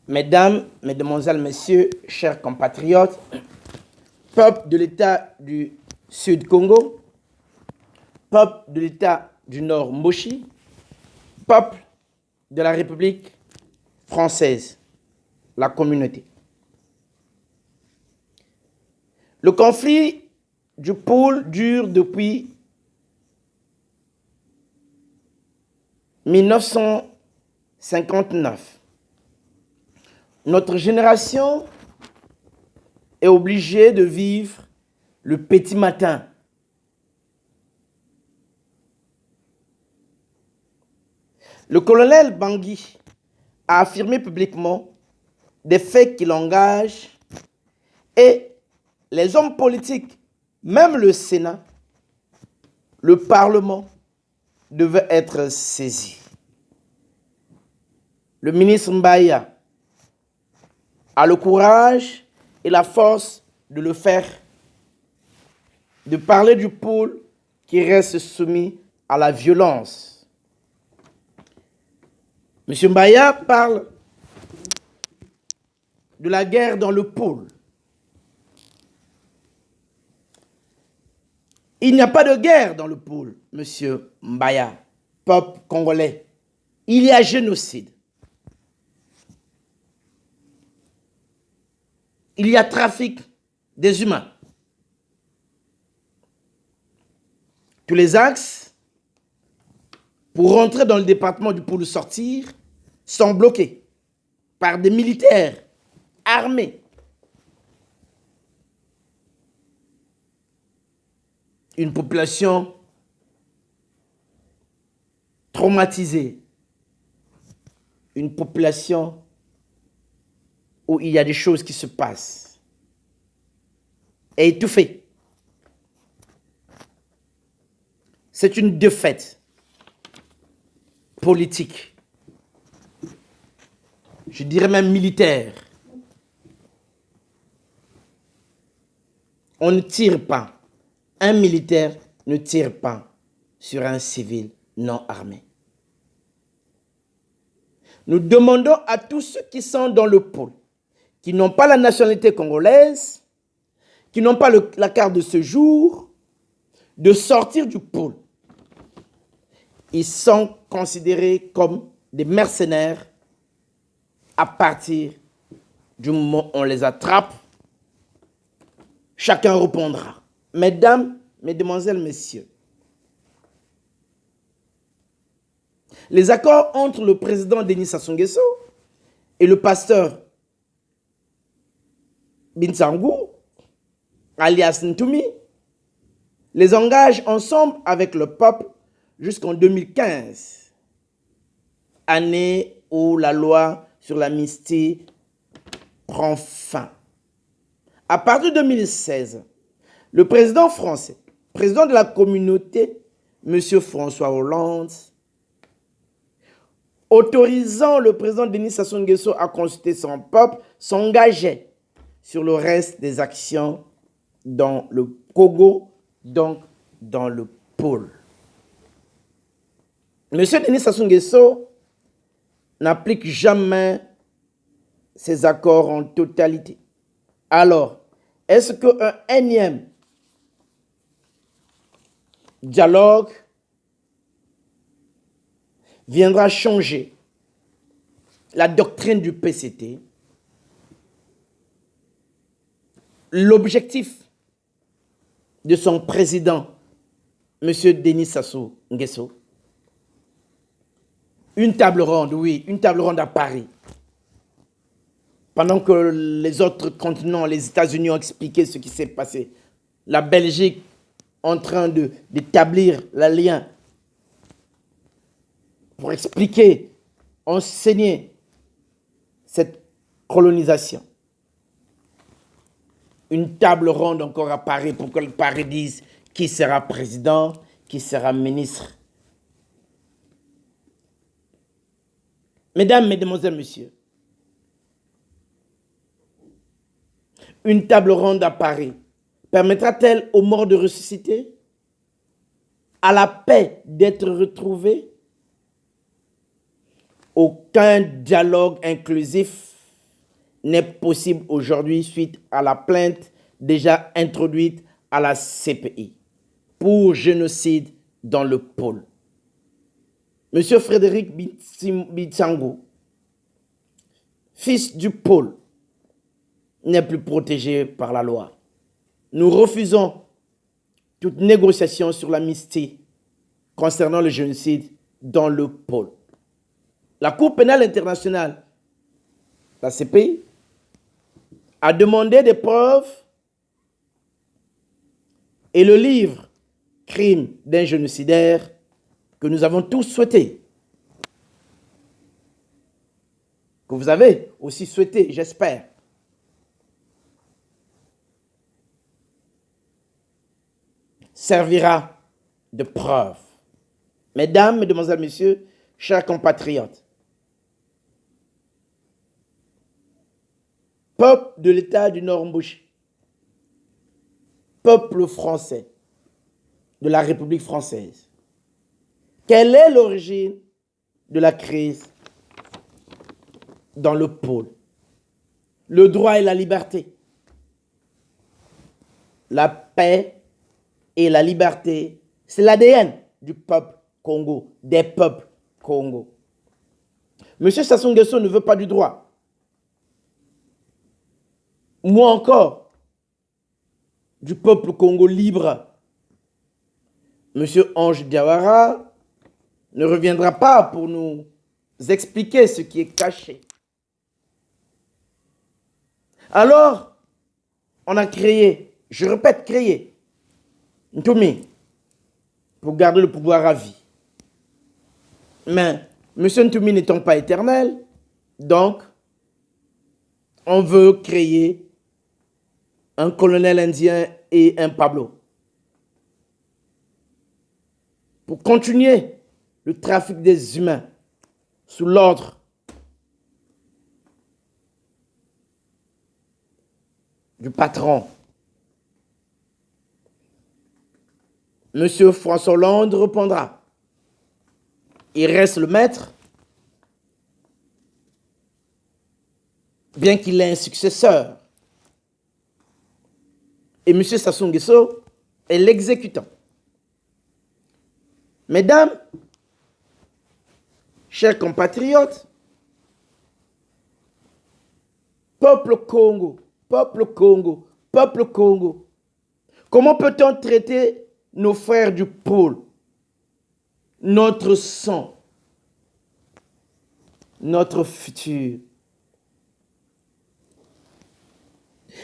Mesdames, Mesdemoiselles, Messieurs, chers compatriotes, peuple de l'État du Sud Congo, peuple de l'État du Nord Mboshi, peuple de la République française, la communauté. Le conflit du pôle dure depuis 1959. Notre génération est obligée de vivre le petit matin. Le colonel Bangui a affirmé publiquement des faits qui l'engagent et les hommes politiques, même le Sénat, le Parlement, devaient être saisis. Le ministre Mbaya a le courage et la force de le faire, de parler du pôle qui reste soumis à la violence. M. Mbaya parle de la guerre dans le pôle. Il n'y a pas de guerre dans le pôle, M. Mbaya, peuple congolais. Il y a génocide. Il y a trafic des humains. Tous les axes pour rentrer dans le département du pôle sortir sont bloqués par des militaires armés. Une population traumatisée. Une population où il y a des choses qui se passent. Et étouffée. C'est une défaite politique. Je dirais même militaire. On ne tire pas. Un militaire ne tire pas sur un civil non armé. Nous demandons à tous ceux qui sont dans le pôle, qui n'ont pas la nationalité congolaise, qui n'ont pas la carte de séjour, de sortir du pôle. Ils sont considérés comme des mercenaires à partir du moment où on les attrape. Chacun répondra. Mesdames, Mesdemoiselles, Messieurs, les accords entre le président Denis Sassou Nguesso et le pasteur Bintsangou, alias Ntoumi, les engagent ensemble avec le peuple jusqu'en 2015, année où la loi sur l'amnistie prend fin. À partir de 2016, le président français, président de la communauté, M. François Hollande, autorisant le président Denis Sassou Nguesso à consulter son peuple, s'engageait sur le reste des actions dans le Congo, donc dans le pôle. M. Denis Sassou Nguesso n'applique jamais ces accords en totalité. Alors, est-ce qu'un énième dialogue viendra changer la doctrine du PCT? L'objectif de son président, M. Denis Sassou Nguesso, une table ronde, oui, une table ronde à Paris. Pendant que les autres continents, les États-Unis ont expliqué ce qui s'est passé. La Belgique en train d'établir le lien pour expliquer, enseigner cette colonisation. Une table ronde encore à Paris pour que le Paris dise qui sera président, qui sera ministre. Mesdames, Mesdemoiselles, Messieurs, une table ronde à Paris permettra-t-elle aux morts de ressusciter? À la paix d'être retrouvés? Aucun dialogue inclusif n'est possible aujourd'hui suite à la plainte déjà introduite à la CPI pour génocide dans le pôle. Monsieur Frédéric Bitsango, fils du pôle, n'est plus protégé par la loi. Nous refusons toute négociation sur l'amnistie concernant le génocide dans le pôle. La Cour pénale internationale, la CPI, a demandé des preuves et le livre Crime d'un génocidaire que nous avons tous souhaité, que vous avez aussi souhaité, j'espère, servira de preuve. Mesdames, Mesdemoiselles, Messieurs, chers compatriotes, peuple de l'État du Nord-Mbouchi, peuple français de la République française, quelle est l'origine de la crise dans le pôle? Le droit et la liberté, la paix et la liberté, c'est l'ADN du peuple Congo, des peuples Congo. Monsieur Sassou Nguesso ne veut pas du droit. Moi encore, du peuple Congo libre. Monsieur Ange Diawara ne reviendra pas pour nous expliquer ce qui est caché. Alors, on a créé, je répète, créé, Ntoumi, pour garder le pouvoir à vie. Mais M. Ntoumi n'étant pas éternel, donc, on veut créer un colonel indien et un Pablo pour continuer le trafic des humains sous l'ordre du patron. Monsieur François Hollande répondra. Il reste le maître, bien qu'il ait un successeur. Et M. Sassou Nguesso est l'exécutant. Mesdames, chers compatriotes, peuple Congo, peuple Congo, peuple Congo, comment peut-on traiter nos frères du pôle, notre sang, notre futur,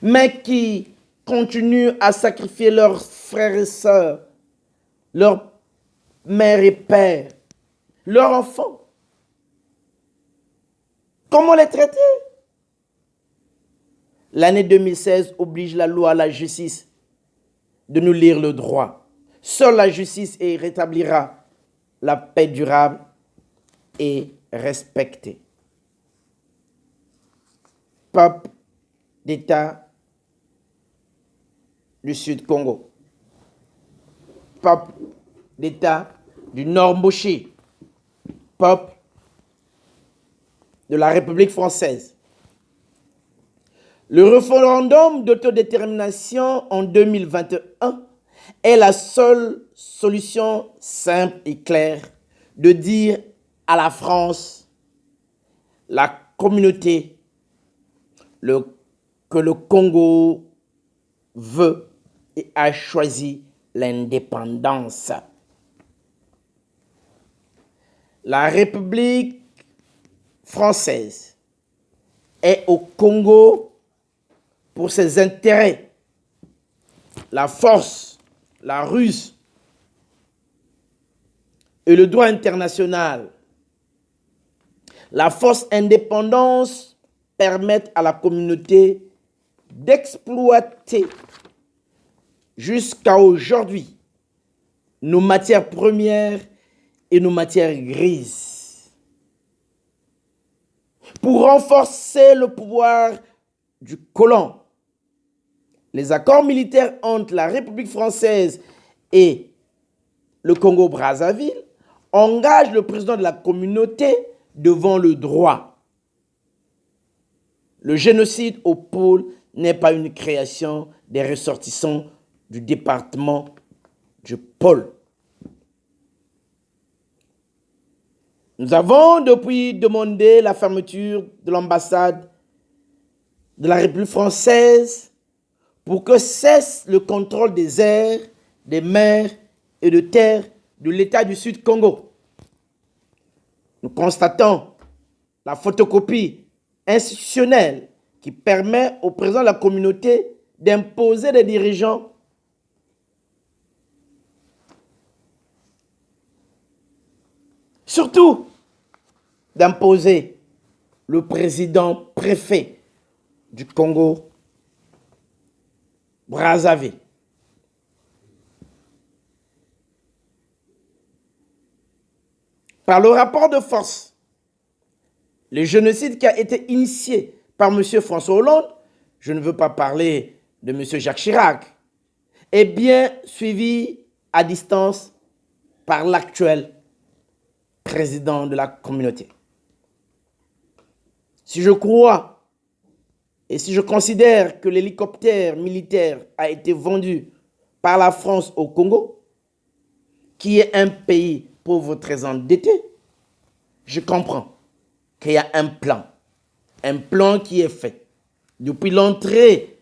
mais qui continuent à sacrifier leurs frères et sœurs, leurs mères et pères, leurs enfants? Comment les traiter? L'année 2016 oblige la loi, la justice, de nous lire le droit. Seule la justice rétablira la paix durable et respectée. Peuple d'État du Sud Congo, peuple d'État du Nord Mbouchi, peuple de la République française. Le référendum d'autodétermination en 2021 est la seule solution simple et claire de dire à la France, la communauté, que le Congo veut et a choisi l'indépendance. La République française est au Congo pour ses intérêts. La force, la ruse et le droit international. La force indépendance permettent à la communauté d'exploiter jusqu'à aujourd'hui nos matières premières et nos matières grises. Pour renforcer le pouvoir du colon, les accords militaires entre la République française et le Congo-Brazzaville engagent le président de la communauté devant le droit. Le génocide au pôle n'est pas une création des ressortissants du département du pôle. Nous avons depuis demandé la fermeture de l'ambassade de la République française pour que cesse le contrôle des airs, des mers et de terres de l'État du Sud Congo. Nous constatons la photocopie institutionnelle qui permet au président de la communauté d'imposer des dirigeants surtout d'imposer le président préfet du Congo, Brazzaville. Par le rapport de force, le génocide qui a été initié par M. François Hollande, je ne veux pas parler de M. Jacques Chirac, est bien suivi à distance par l'actuel président de la communauté. Si je crois et si je considère que l'hélicoptère militaire a été vendu par la France au Congo, qui est un pays pauvre très endetté, je comprends qu'il y a un plan qui est fait depuis l'entrée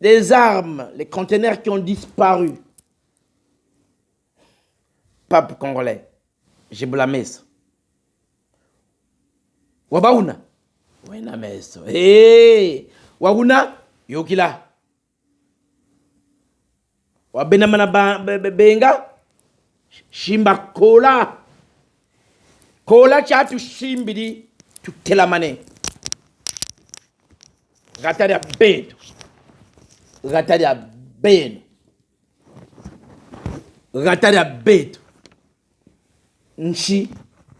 des armes, les conteneurs qui ont disparu. Peuple congolais, j'ai blâmé ça. Wabauna, wena meso. Hey, waguna yokila. Wabena mana benga shimba kola. Kola chatu shimbidi tu telamane. Ratari a beto. Ratari a beno. Ratari a beto. Nchi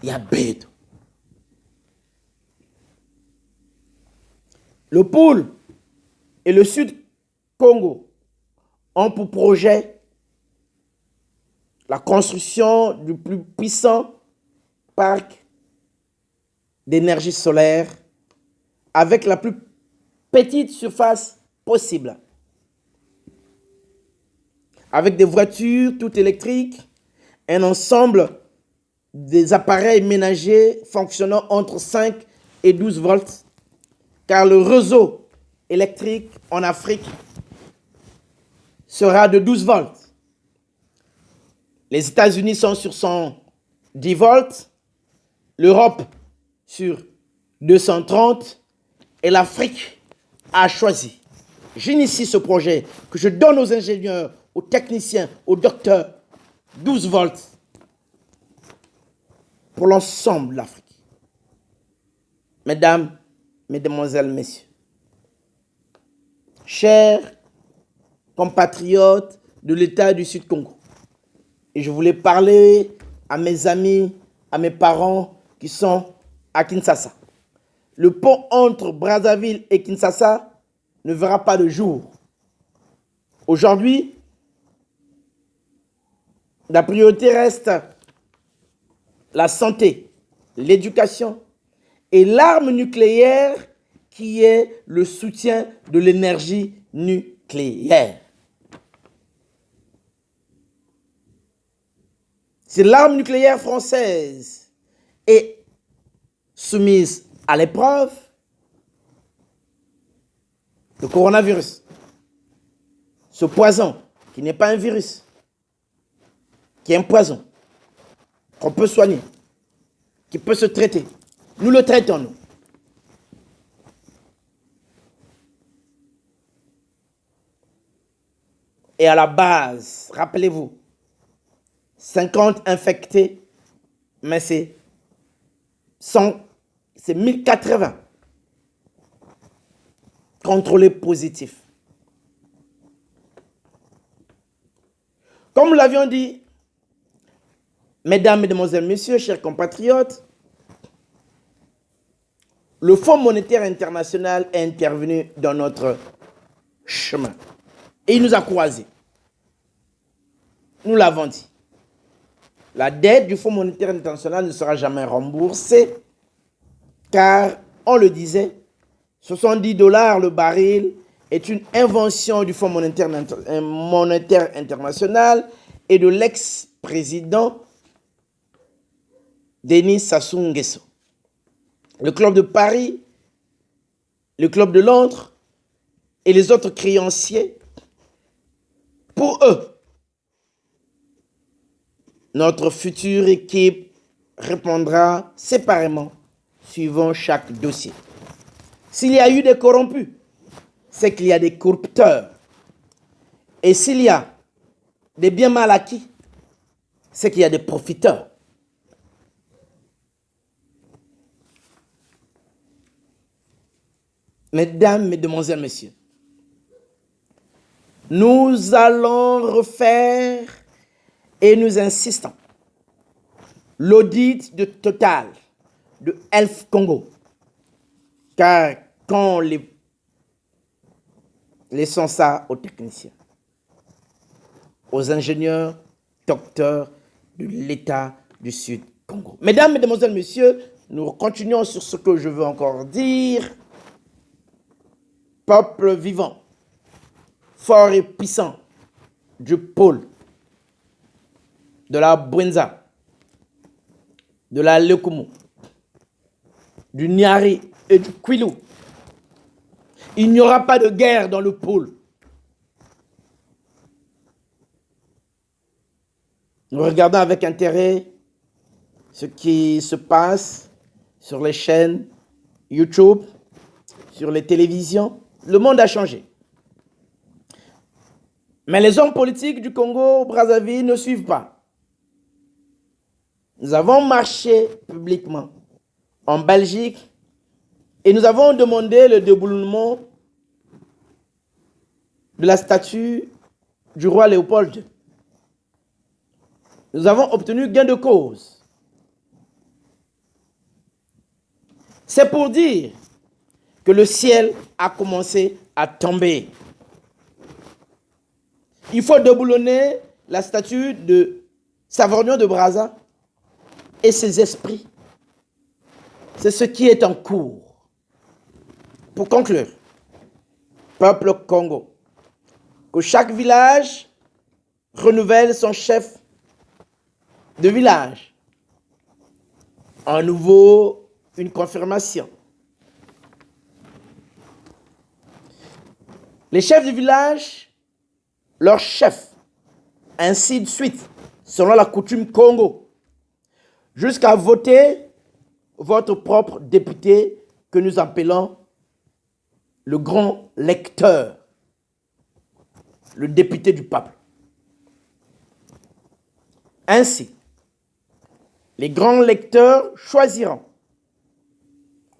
ya beto. Le pôle et le Sud Congo ont pour projet la construction du plus puissant parc d'énergie solaire avec la plus petite surface possible. Avec des voitures toutes électriques, un ensemble des appareils ménagers fonctionnant entre 5 et 12 volts, car le réseau électrique en Afrique sera de 12 volts. Les États-Unis sont sur 110 volts, l'Europe sur 230 et l'Afrique a choisi. J'initie ce projet que je donne aux ingénieurs, aux techniciens, aux docteurs, 12 volts pour l'ensemble de l'Afrique. Mesdames, Mesdemoiselles, Messieurs, chers compatriotes de l'État du Sud Congo, et je voulais parler à mes amis, à mes parents qui sont à Kinshasa. Le pont entre Brazzaville et Kinshasa ne verra pas le jour. Aujourd'hui, la priorité reste la santé, l'éducation et l'arme nucléaire qui est le soutien de l'énergie nucléaire. Si l'arme nucléaire française est soumise à l'épreuve, le coronavirus, ce poison qui n'est pas un virus, qui est un poison, qu'on peut soigner, qui peut se traiter, nous le traitons, nous. Et à la base, rappelez-vous, 50 infectés, mais c'est 1080 contrôlés positifs. Comme nous l'avions dit, mesdames, mesdemoiselles, messieurs, chers compatriotes, le Fonds monétaire international est intervenu dans notre chemin. Et il nous a croisés. Nous l'avons dit. La dette du Fonds monétaire international ne sera jamais remboursée car on le disait, 70 dollars le baril est une invention du Fonds monétaire international et de l'ex-président Denis Sassou Nguesso. Le Club de Paris, le Club de Londres et les autres créanciers, pour eux, notre future équipe répondra séparément suivant chaque dossier. S'il y a eu des corrompus, c'est qu'il y a des corrupteurs. Et s'il y a des biens mal acquis, c'est qu'il y a des profiteurs. Mesdames, Mesdemoiselles, Messieurs, nous allons refaire et nous insistons l'audit de Total, de Elf Congo. Car quand laissons ça aux techniciens, aux ingénieurs, docteurs de l'État du Sud Congo. Mesdames, Mesdemoiselles, Messieurs, nous continuons sur ce que je veux encore dire. Peuple vivant, fort et puissant du pôle, de la Bwenza, de la Lekumu, du Nyari et du Kwilu. Il n'y aura pas de guerre dans le pôle. Nous regardons avec intérêt ce qui se passe sur les chaînes YouTube, sur les télévisions. Le monde a changé. Mais les hommes politiques du Congo-Brazzaville ne suivent pas. Nous avons marché publiquement en Belgique et nous avons demandé le déboulonnement de la statue du roi Léopold II. Nous avons obtenu gain de cause. C'est pour dire que le ciel a commencé à tomber. Il faut déboulonner la statue de Savorgnon de Brazza et ses esprits. C'est ce qui est en cours. Pour conclure, peuple Congo, que chaque village renouvelle son chef de village. En nouveau, une confirmation. Les chefs du village, leur chef, ainsi de suite, selon la coutume Congo, jusqu'à voter votre propre député que nous appelons le grand lecteur, le député du peuple. Ainsi, les grands lecteurs choisiront,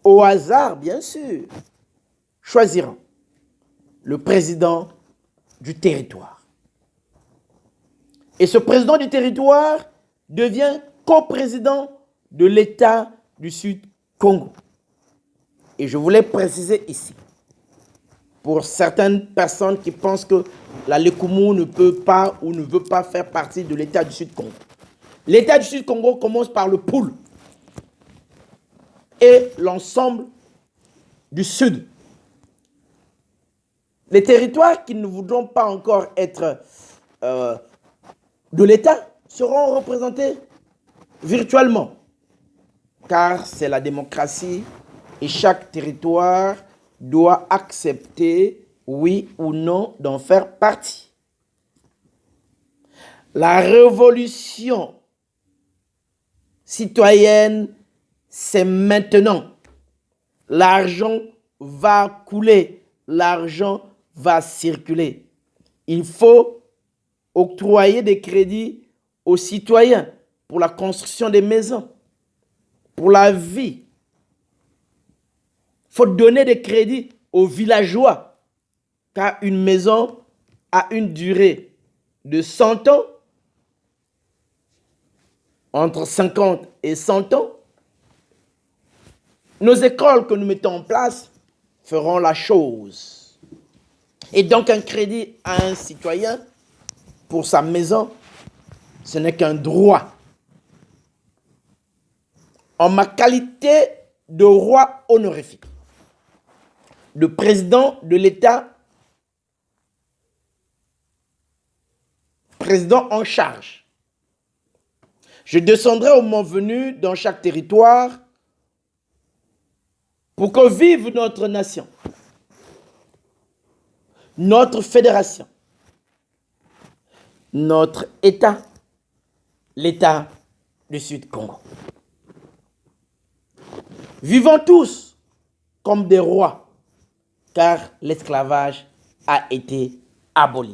au hasard bien sûr, choisiront le président du territoire. Et ce président du territoire devient coprésident de l'État du Sud Congo. Et je voulais préciser ici, pour certaines personnes qui pensent que la Lekumu ne peut pas ou ne veut pas faire partie de l'État du Sud Congo. L'État du Sud Congo commence par le Poul et l'ensemble du Sud. Les territoires qui ne voudront pas encore être de l'État seront représentés virtuellement, car c'est la démocratie et chaque territoire doit accepter, oui ou non, d'en faire partie. La révolution citoyenne, c'est maintenant. L'argent va couler, l'argent va circuler. Il faut octroyer des crédits aux citoyens pour la construction des maisons, pour la vie. Il faut donner des crédits aux villageois, car une maison a une durée de 100 ans, entre 50 et 100 ans. Nos écoles que nous mettons en place feront la chose. Et donc un crédit à un citoyen pour sa maison, ce n'est qu'un droit. En ma qualité de roi honorifique, de président de l'État, président en charge. Je descendrai au moment venu dans chaque territoire pour que vive notre nation, notre fédération, notre État, l'État du Sud-Congo. Vivons tous comme des rois, car l'esclavage a été aboli.